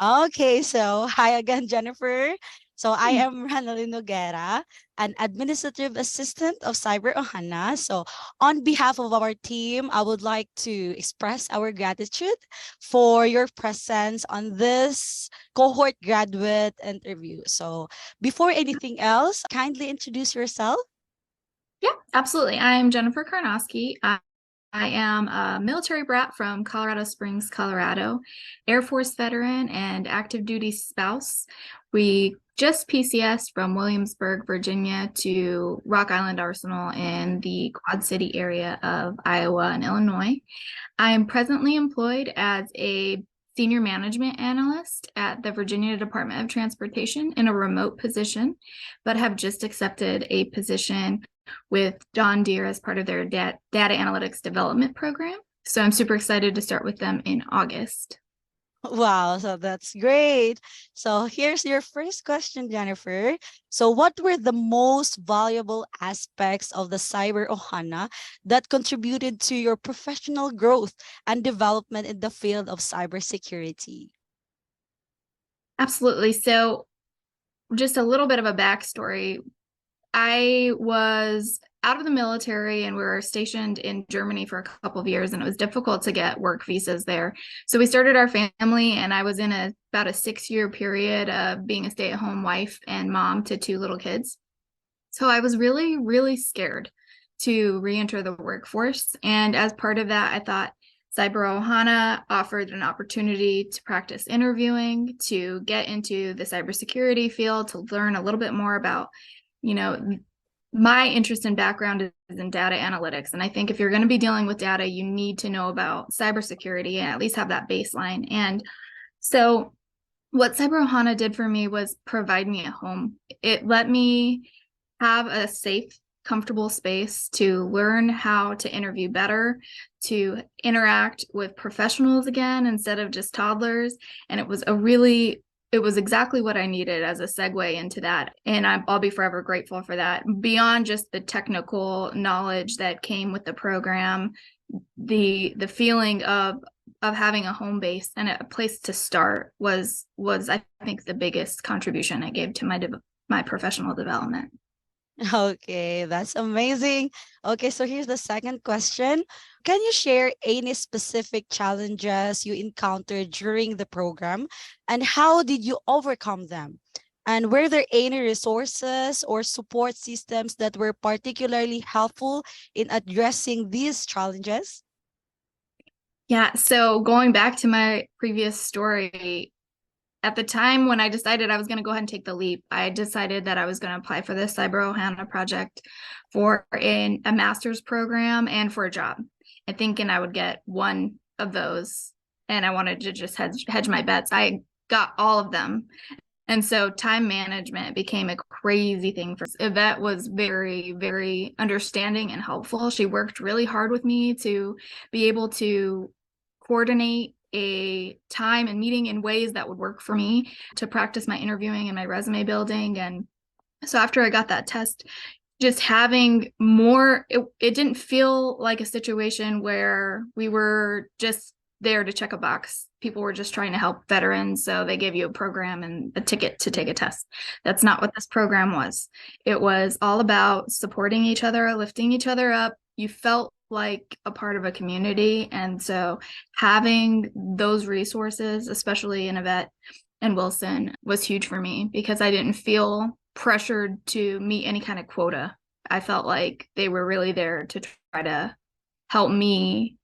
Okay, so hi again, Jennifer. So I am Ranalyn Noguera, an administrative assistant of Cyber Ohana. So on behalf of our team, I would like to express our gratitude for your presence on this cohort graduate interview. So before anything else, kindly introduce yourself. Yeah, absolutely. I'm Jennifer Karnowski. I am a military brat from Colorado Springs, Colorado, Air Force veteran and active duty spouse. We just PCS from Williamsburg, Virginia to Rock Island Arsenal in the Quad City area of Iowa and Illinois. I am presently employed as a senior management analyst at the Virginia Department of Transportation in a remote position, but have just accepted a position with John Deere as part of their data analytics development program. So I'm super excited to start with them in August. Wow, so that's great. So here's your first question, Jennifer. So what were the most valuable aspects of the Cyber Ohana that contributed to your professional growth and development in the field of cybersecurity? Absolutely. So just a little bit of a backstory. I was out of the military and we were stationed in Germany for a couple of years, and it was difficult to get work visas there. So we started our family, and I was in about a 6-year period of being a stay-at-home wife and mom to 2 little kids. So I was really, really scared to re-enter the workforce. And as part of that, I thought Cyber Ohana offered an opportunity to practice interviewing, to get into the cybersecurity field, to learn a little bit more about, you know, my interest and background is in data analytics. And I think if you're going to be dealing with data, you need to know about cybersecurity and at least have that baseline. And so what Cyber Ohana did for me was provide me a home. It let me have a safe, comfortable space to learn how to interview better, to interact with professionals again instead of just toddlers. And it was exactly what I needed as a segue into that. And I'll be forever grateful for that. Beyond just the technical knowledge that came with the program, the feeling of having a home base and a place to start was I think the biggest contribution it gave to my professional development. Okay, that's amazing. Okay, so here's the second question. Can you share any specific challenges you encountered during the program and how did you overcome them? And were there any resources or support systems that were particularly helpful in addressing these challenges? Yeah, so going back to my previous story, at the time when I decided I was going to go ahead and take the leap, I decided that I was going to apply for the Cyber Ohana project for a master's program and for a job. And thinking I would get one of those, and I wanted to just hedge my bets. I got all of them. And so time management became a crazy thing for Yvette was very, very understanding and helpful. She worked really hard with me to be able to coordinate a time and meeting in ways that would work for me to practice my interviewing and my resume building. And so after I got that test, just having more, it didn't feel like a situation where we were just there to check a box. People were just trying to help veterans. So they gave you a program and a ticket to take a test. That's not what this program was. It was all about supporting each other, lifting each other up. You felt like a part of a community. And so having those resources, especially in Yvette and Wilson, was huge for me because I didn't feel pressured to meet any kind of quota. I felt like they were really there to try to help me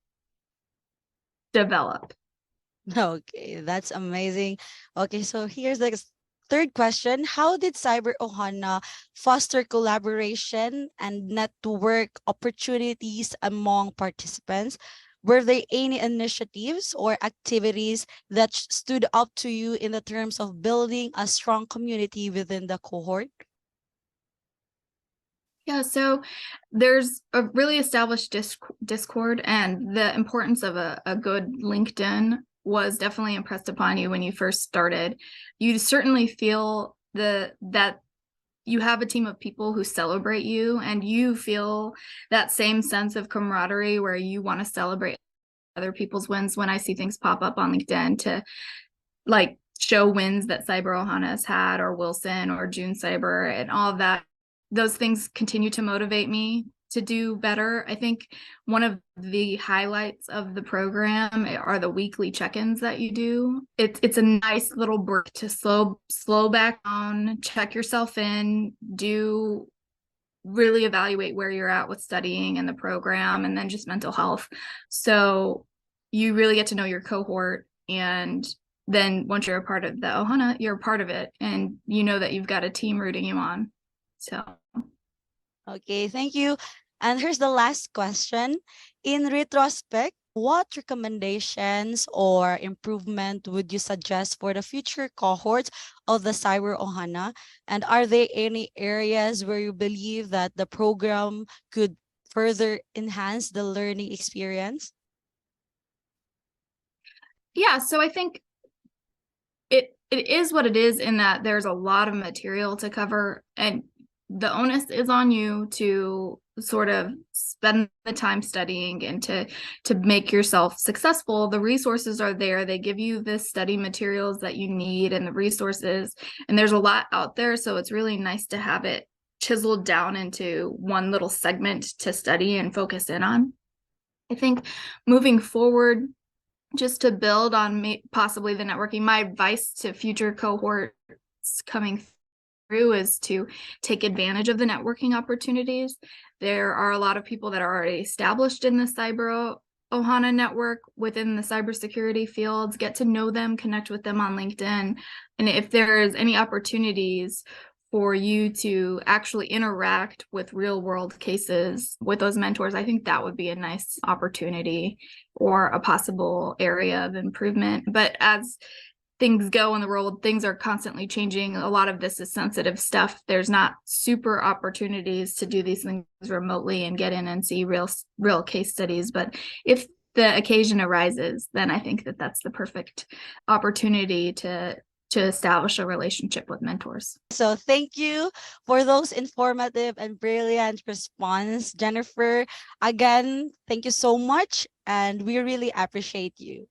develop. Okay, that's amazing. Okay, so here's the third question. How did Cyber Ohana foster collaboration and network opportunities among participants? Were there any initiatives or activities that stood out to you in the terms of building a strong community within the cohort? Yeah, so there's a really established Discord, and the importance of a good LinkedIn was definitely impressed upon you when you first started. You certainly feel that you have a team of people who celebrate you, and you feel that same sense of camaraderie where you want to celebrate other people's wins. When I see things pop up on LinkedIn to like show wins that Cyber Ohana has had, or Wilson or June Cyber, and all of that. Those things continue to motivate me to do better. I think one of the highlights of the program are the weekly check-ins that you do. It's a nice little break to slow back down, check yourself in, do really evaluate where you're at with studying and the program, and then just mental health. So you really get to know your cohort, and then once you're a part of the Ohana, you're a part of it, and you know that you've got a team rooting you on. So Okay, thank you. And here's the last question. In retrospect, what recommendations or improvement would you suggest for the future cohorts of the Cyber Ohana? And are there any areas where you believe that the program could further enhance the learning experience? yeah, so I think it is what it is, in that there's a lot of material to cover, and the onus is on you to sort of spend the time studying and to make yourself successful. The resources are there. They give you the study materials that you need and the resources, and there's a lot out there, so it's really nice to have it chiseled down into one little segment to study and focus in on. I think moving forward, just to build on possibly the networking, my advice to future cohorts coming through is to take advantage of the networking opportunities. There are a lot of people that are already established in the Cyber Ohana network within the cybersecurity fields. Get to know them, connect with them on LinkedIn. And if there's any opportunities for you to actually interact with real world cases with those mentors, I think that would be a nice opportunity or a possible area of improvement. But as things go in the world, things are constantly changing. A lot of this is sensitive stuff. There's not super opportunities to do these things remotely and get in and see real case studies. But if the occasion arises, then I think that that's the perfect opportunity to establish a relationship with mentors. So thank you for those informative and brilliant response, Jennifer. Again, thank you so much, and we really appreciate you.